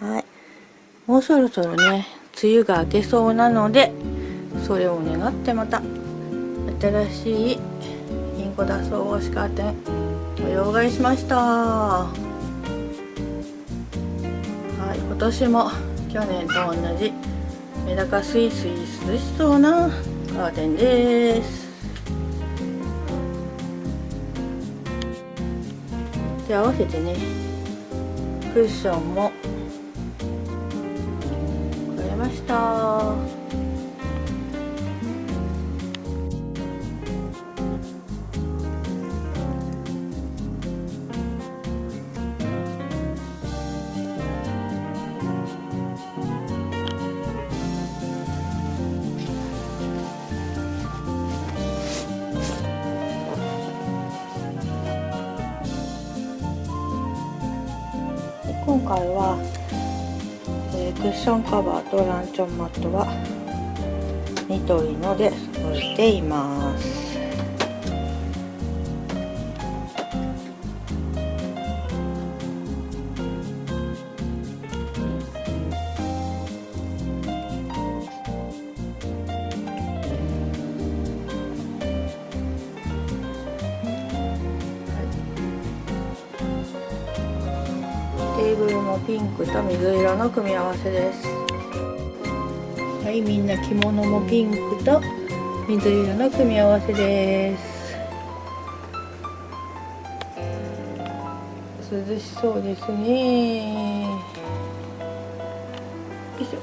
はい、もうそろそろね梅雨が明けそうなので、それを願ってまた新しいインコ脱走腰カーテン模様替えしました。はい、今年も去年と同じメダカスイスイ涼しそうなカーテンです。で、合わせてねクッションも変えました。今回は、クッションカバーとランチョンマットはニトリので揃えています。テーブルもピンクと水色の組み合わせです。はい、みんな着物もピンクと水色の組み合わせです。涼しそうですね。よいしょ。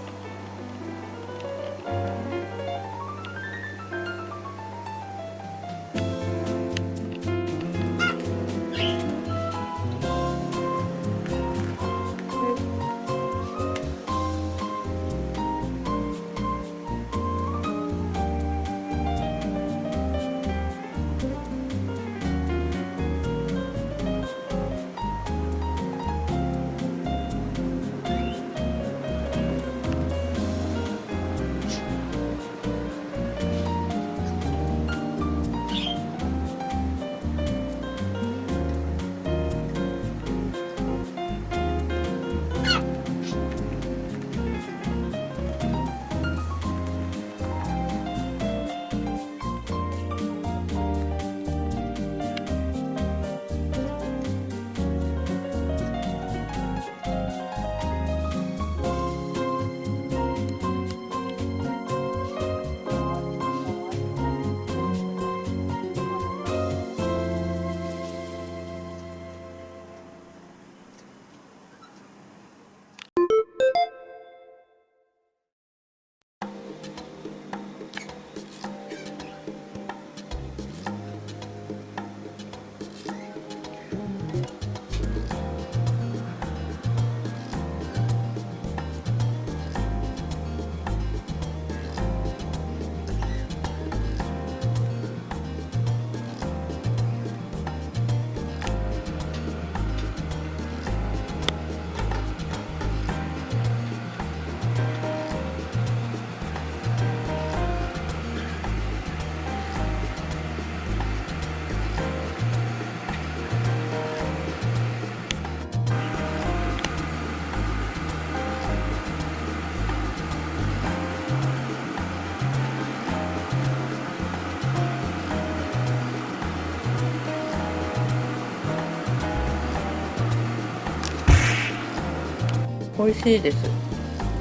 美味しいです。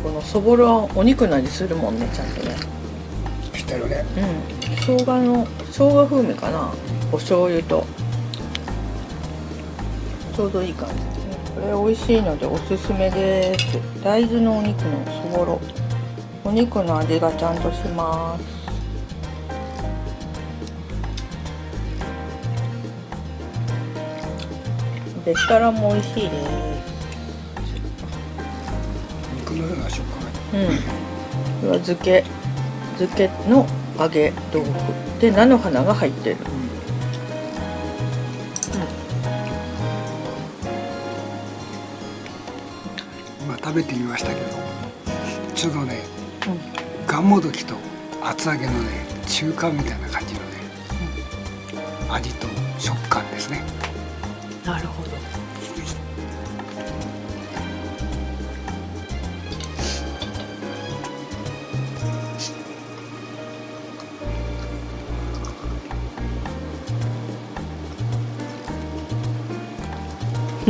このそぼろはお肉の味するもんね、ちゃんとね。してるね。生姜風味かな。お醤油とちょうどいい感じですね。これ美味しいのでおすすめです。大豆のお肉のそぼろ、お肉の味がちゃんとします。ベスタラも美味しいです。肉のような食感。これは漬けの揚げ豆腐で菜の花が入ってる。今食べてみましたけど、ちょうどね、がんもどきと厚揚げのね中間みたいな感じのね、味と食感ですね。なるほど。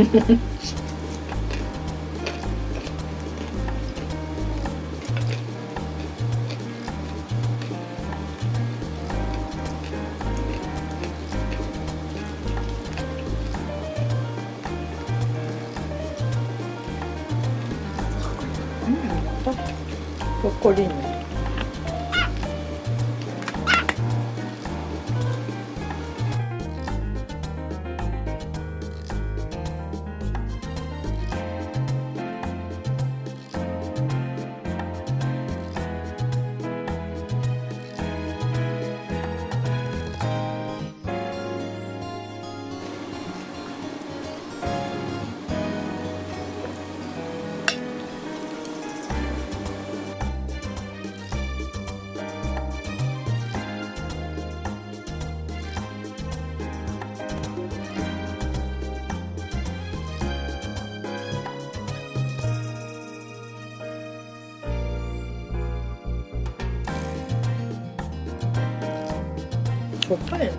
ブロッコリーね。しょっぱい。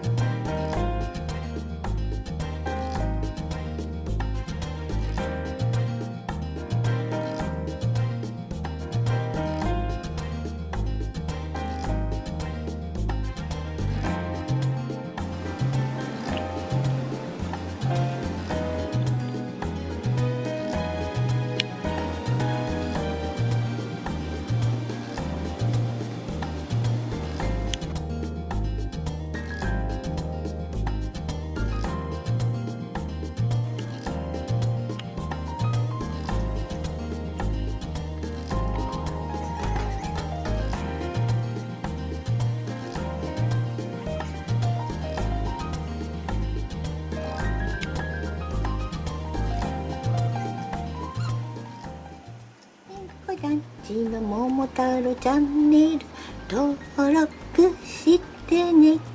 団地の桃太郎チャンネル登録してね。